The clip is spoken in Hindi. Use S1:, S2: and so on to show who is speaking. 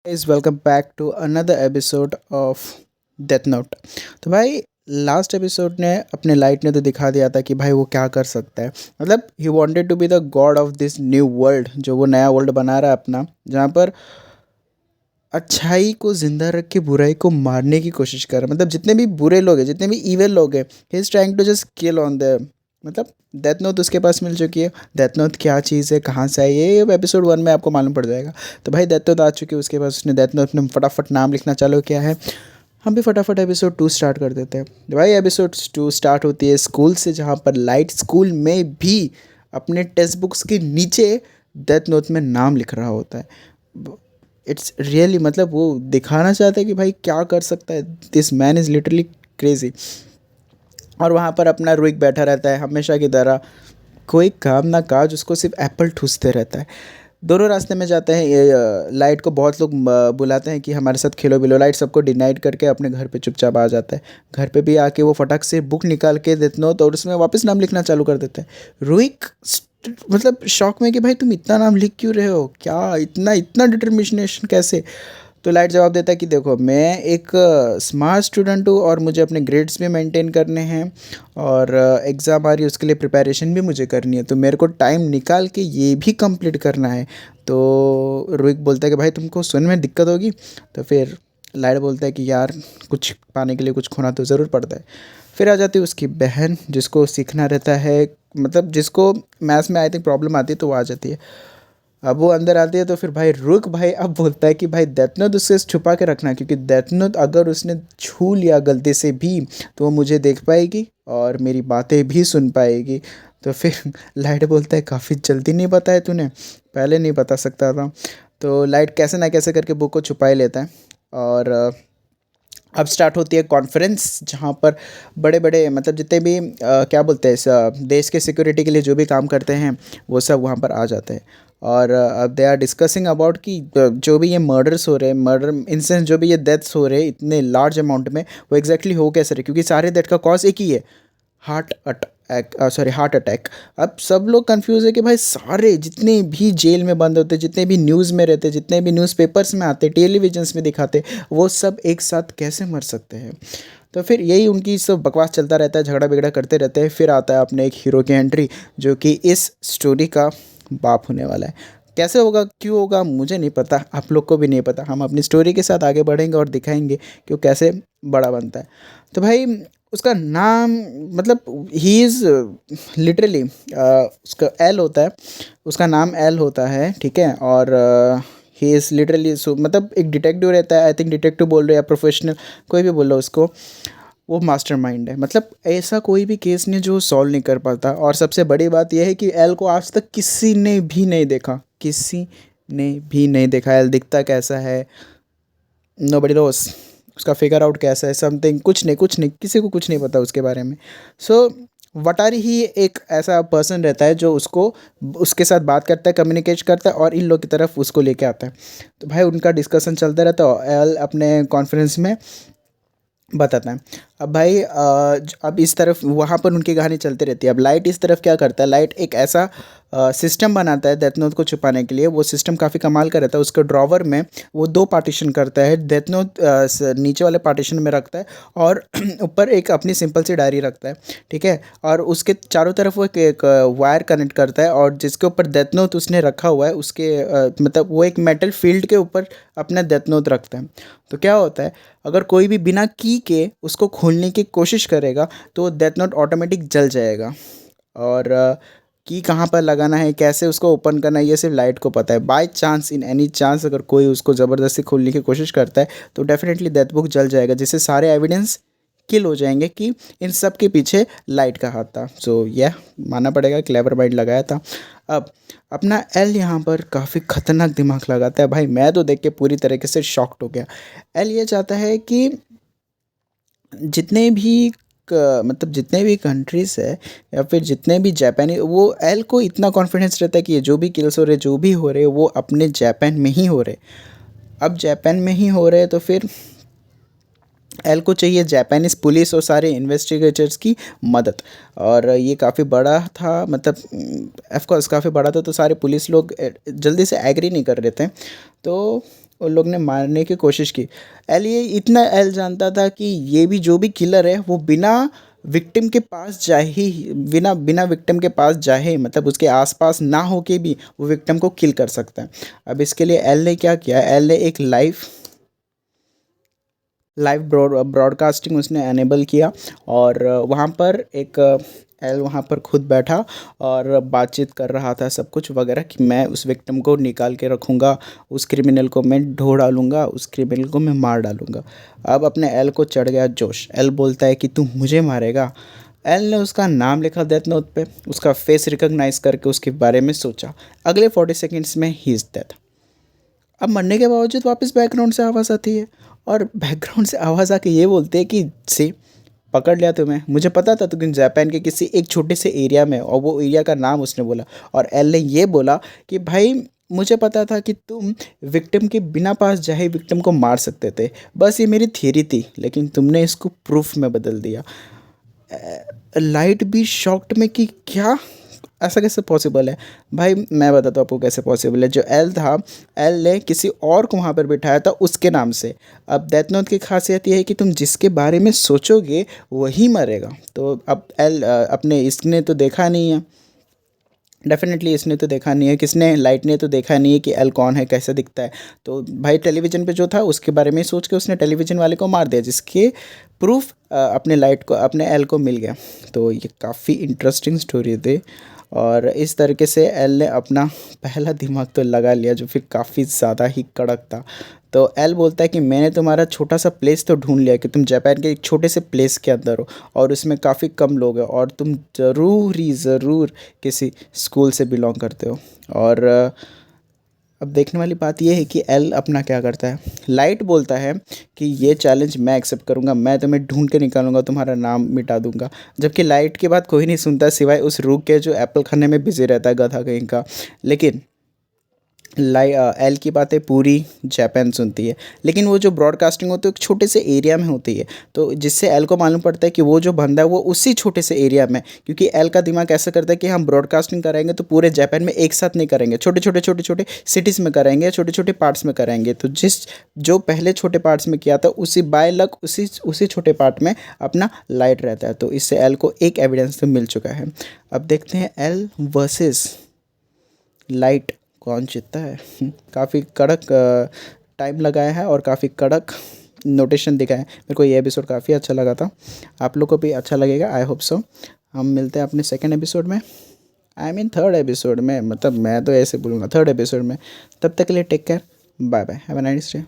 S1: Is welcome back to another episode of death note. तो भाई लास्ट एपिसोड ने अपने लाइट ने तो दिखा दिया था कि भाई वो क्या कर सकता है। मतलब he wanted to be the god of this new world, जो वो नया वर्ल्ड बना रहा है अपना, जहाँ पर अच्छाई को जिंदा रख के बुराई को मारने की कोशिश कर रहा है। मतलब जितने भी बुरे लोग हैं, जितने भी इविल लोग हैं, he is trying to just kill on the, मतलब डेथ नोट उसके पास मिल चुकी है। डेथ नोट क्या चीज़ है, कहाँ से आई है, ये एपिसोड 1 में आपको मालूम पड़ जाएगा। तो भाई डेथ नोट आ चुकी है उसके पास, उसने डेथ नोट में फटाफट नाम लिखना चालू किया है। हम भी फटाफट एपिसोड 2 स्टार्ट कर देते हैं। तो भाई एपिसोड 2 स्टार्ट होती है स्कूल से, जहाँ पर लाइट स्कूल में भी अपने टेक्स्ट बुक्स के नीचे डेथ नोट में नाम लिख रहा होता है। इट्स रियली, मतलब वो दिखाना चाहते हैं कि भाई क्या कर सकता है, this man is literally crazy. और वहाँ पर अपना रुइक बैठा रहता है हमेशा की तरह, कोई काम ना काज, उसको सिर्फ एप्पल ठूसते रहता है। दोनों रास्ते में जाते हैं। ये लाइट को बहुत लोग बुलाते हैं कि हमारे साथ खेलो बिलो। लाइट सबको डिनाइड करके अपने घर पे चुपचाप आ जाता है। घर पे भी आके वो फटाक से बुक निकाल के देते नो, तो उसमें वापस नाम लिखना चालू कर देता है। रुइक मतलब शौक में कि भाई तुम इतना नाम लिख क्यों रहे हो, क्या इतना इतना डिटर्मिनेशन कैसे। तो लाइट जवाब देता है कि देखो, मैं एक स्मार्ट स्टूडेंट हूँ और मुझे अपने ग्रेड्स भी मेंटेन करने हैं, और एग्ज़ाम आ रही है उसके लिए प्रिपरेशन भी मुझे करनी है, तो मेरे को टाइम निकाल के ये भी कंप्लीट करना है। तो रोहित बोलता है कि भाई तुमको सुनने में दिक्कत होगी। तो फिर लाइट बोलता है कि यार कुछ पाने के लिए कुछ खोना तो ज़रूर पड़ता है। फिर आ जाती है उसकी बहन, जिसको सीखना रहता है, मतलब जिसको मैथ्स में आई थिंक प्रॉब्लम आती है, तो वो आ जाती है। अब वो अंदर आती है तो फिर भाई रुक भाई अब बोलता है कि भाई डेथ नोट उससे छुपा के रखना, क्योंकि डेथ नोट अगर उसने छू लिया गलती से भी, तो वो मुझे देख पाएगी और मेरी बातें भी सुन पाएगी। तो फिर लाइट बोलता है काफ़ी जल्दी नहीं बताया तूने, पहले नहीं बता सकता था। तो लाइट कैसे ना कैसे करके बुक को छुपा ही लेता है। और अब स्टार्ट होती है कॉन्फ्रेंस, जहाँ पर बड़े बड़े, मतलब जितने भी क्या बोलते हैं देश के सिक्योरिटी के लिए जो भी काम करते हैं, वो सब वहाँ पर आ जाते हैं। और अब दे आर डिस्कसिंग अबाउट कि जो भी ये मर्डर्स हो रहे हैं, मर्डर इंसेंस, जो भी ये डेथ्स हो रहे हैं इतने लार्ज अमाउंट में, वो एग्जैक्टली हो कैसे रहे, क्योंकि सारे डेथ का कॉज एक ही है, हार्ट अटैक। अब सब लोग कंफ्यूज है कि भाई सारे जितने भी जेल में बंद होते, जितने भी न्यूज़ में रहते, जितने भी न्यूज़पेपर्स में आते, टेलीविजन्स में दिखाते, वो सब एक साथ कैसे मर सकते हैं। तो फिर यही उनकी सब बकवास चलता रहता है, झगड़ा बिगड़ा करते रहते हैं। फिर आता है अपने एक हीरो की एंट्री, जो कि इस स्टोरी का बाप होने वाला है। कैसे होगा, क्यों होगा, मुझे नहीं पता, आप लोग को भी नहीं पता। हम अपनी स्टोरी के साथ आगे बढ़ेंगे और दिखाएंगे कि वो कैसे बड़ा बनता है। तो भाई उसका नाम, मतलब ही इज़ लिटरली, उसका एल होता है, उसका नाम एल होता है, ठीक है। और ही इज़ लिटरली, सो मतलब एक डिटेक्टिव रहता है, आई थिंक डिटेक्टिव बोल रहे हैं या प्रोफेशनल, कोई भी बोल लो उसको। वो मास्टरमाइंड है, मतलब ऐसा कोई भी केस नहीं जो सॉल्व नहीं कर पाता। और सबसे बड़ी बात यह है कि एल को आज तक किसी ने भी नहीं देखा, किसी ने भी नहीं देखा। एल दिखता कैसा है, नो बडी नोस। उसका फिगर आउट कैसा है, समथिंग, कुछ नहीं, किसी को कुछ नहीं पता उसके बारे में। सो वटारी ही एक ऐसा पर्सन रहता है जो उसको, उसके साथ बात करता है, कम्युनिकेट करता है, और इन लोग की तरफ उसको लेके आता है। तो भाई उनका डिस्कशन चलता रहता है, एल अपने कॉन्फ्रेंस में बताता है। अब भाई अब इस तरफ वहाँ पर उनकी कहानी चलती रहती है। अब लाइट इस तरफ क्या करता है, लाइट एक ऐसा सिस्टम बनाता है डेथ नोट को छुपाने के लिए। वो सिस्टम काफ़ी कमाल का रहता है। उसके ड्रॉवर में वो दो पार्टीशन करता है, डेथ नोट नीचे वाले पार्टीशन में रखता है, और ऊपर एक अपनी सिंपल सी डायरी रखता है, ठीक है। और उसके चारों तरफ वो एक वायर कनेक्ट करता है, और जिसके ऊपर डेथ नोट उसने रखा हुआ है, उसके मतलब वो एक मेटल फील्ड के ऊपर अपना डेथ नोट रखता है। तो क्या होता है, अगर कोई भी बिना की के उसको खोलने की कोशिश करेगा, तो डेथ नोट ऑटोमेटिक जल जाएगा। और की कहाँ पर लगाना है, कैसे उसको ओपन करना है, ये सिर्फ लाइट को पता है। By chance, in any chance, अगर कोई उसको ज़बरदस्ती खोलने की कोशिश करता है, तो डेफिनेटली डेथ बुक जल जाएगा, जिससे सारे एविडेंस किल हो जाएंगे कि इन सब के पीछे लाइट का हाथ था। सो यह मानना पड़ेगा, क्लेवर माइंड लगाया था। अब अपना एल यहाँ पर काफ़ी खतरनाक दिमाग लगाता है। भाई मैं तो देख के पूरी तरीके से शॉक्ड हो गया। एल ये चाहता है कि जितने भी मतलब जितने भी कंट्रीज़ है, या फिर जितने भी जापानी, वो एल को इतना कॉन्फिडेंस रहता है कि ये जो भी किल्स हो रहे, जो भी हो रहे, वो अपने जापान में ही हो रहे। अब जापान में ही हो रहे, तो फिर एल को चाहिए जापानीज़ पुलिस और सारे इन्वेस्टिगेटर्स की मदद। और ये काफ़ी बड़ा था, मतलब ऑफ कोर्स काफ़ी बड़ा था, तो सारे पुलिस लोग जल्दी से एग्री नहीं कर रहे थे। तो उन लोग ने मारने की कोशिश की। एल ये इतना एल जानता था कि ये भी जो भी किलर है वो बिना विक्टिम के पास जाए ही, बिना बिना विक्टिम के पास जाए, मतलब उसके आसपास ना होके भी वो विक्टिम को किल कर सकता है। अब इसके लिए एल ने क्या किया, एल ने एक लाइव लाइव ब्रॉडकास्टिंग उसने एनेबल किया, और वहाँ पर एक एल वहाँ पर खुद बैठा और बातचीत कर रहा था सब कुछ वगैरह, कि मैं उस विक्टिम को निकाल के रखूँगा, उस क्रिमिनल को मैं ढो डालूँगा, उस क्रिमिनल को मैं मार डालूँगा। अब अपने एल को चढ़ गया जोश। एल बोलता है कि तू मुझे मारेगा। एल ने उसका नाम लिखा डेथ नोट पे, उसका फेस रिकॉग्नाइज करके उसके बारे में सोचा। अगले 40 सेकेंड्स में ही इज़ डेथ। अब मरने के बावजूद वापस बैकग्राउंड से आवाज़ आती है, और बैकग्राउंड से आवाज़ आके ये बोलते हैं कि से पकड़ लिया तुम्हें, मुझे पता था तुम जापान के किसी एक छोटे से एरिया में, और वो एरिया का नाम उसने बोला। और एल ने ये बोला कि भाई मुझे पता था कि तुम विक्टिम के बिना पास जाए विक्टिम को मार सकते थे, बस ये मेरी थियरी थी, लेकिन तुमने इसको प्रूफ में बदल दिया। लाइट भी शॉक्ड में कि क्या, ऐसा कैसे पॉसिबल है। भाई मैं बताता हूँ आपको कैसे पॉसिबल है। जो एल था, एल ने किसी और को वहाँ पर बिठाया था उसके नाम से। अब डेथ नोट की खासियत ये है कि तुम जिसके बारे में सोचोगे वही मरेगा। तो अब एल अपने इसने तो देखा नहीं है, डेफिनेटली इसने तो देखा नहीं है, किसने, लाइट ने तो देखा नहीं है कि एल कौन है, कैसा दिखता है। तो भाई टेलीविज़न पे जो था उसके बारे में सोच के उसने टेलीविज़न वाले को मार दिया, जिसके प्रूफ अपने लाइट को, अपने एल को मिल गया। तो ये काफ़ी इंटरेस्टिंग स्टोरी थी, और इस तरीके से एल ने अपना पहला दिमाग तो लगा लिया, जो फिर काफ़ी ज़्यादा ही कड़क था। तो एल बोलता है कि मैंने तुम्हारा छोटा सा प्लेस तो ढूंढ लिया, कि तुम जापान के एक छोटे से प्लेस के अंदर हो, और उसमें काफ़ी कम लोग हैं, और तुम ज़रूर किसी स्कूल से बिलोंग करते हो। और अब देखने वाली बात यह है कि एल अपना क्या करता है। लाइट बोलता है कि ये चैलेंज मैं एक्सेप्ट करूँगा, मैं तुम्हें ढूंढ के निकालूंगा, तुम्हारा नाम मिटा दूंगा। जबकि लाइट की बात कोई नहीं सुनता सिवाय उस रूक के जो एप्पल खाने में बिजी रहता है, गधा कहीं का। लेकिन एल की बातें पूरी जापान सुनती है, लेकिन वो जो ब्रॉडकास्टिंग होती है एक छोटे से एरिया में होती है, तो जिससे एल को मालूम पड़ता है कि वो जो बंदा है वो उसी छोटे से एरिया में, क्योंकि एल का दिमाग ऐसा करता है कि हम ब्रॉडकास्टिंग कराएंगे तो पूरे जापान में एक साथ नहीं करेंगे, छोटे छोटे सिटीज़ में कराएंगे, छोटे छोटे पार्ट्स में कराएंगे। तो जो पहले छोटे पार्ट्स में किया था उसी बाय लक उसी छोटे पार्ट में अपना लाइट रहता है। तो इससे एल को एक एविडेंस तो मिल चुका है। अब देखते हैं एल वर्सेस लाइट कौन जीतता है। काफ़ी कड़क टाइम लगाया है, और काफ़ी कड़क नोटेशन दिखा है। मेरे को ये एपिसोड काफ़ी अच्छा लगा था, आप लोग को भी अच्छा लगेगा, आई होप सो। हम मिलते हैं अपने सेकंड एपिसोड में, आई मीन थर्ड एपिसोड में, मतलब मैं तो ऐसे बोलूँगा थर्ड एपिसोड में। तब तक के लिए take care, bye bye, have a nice day.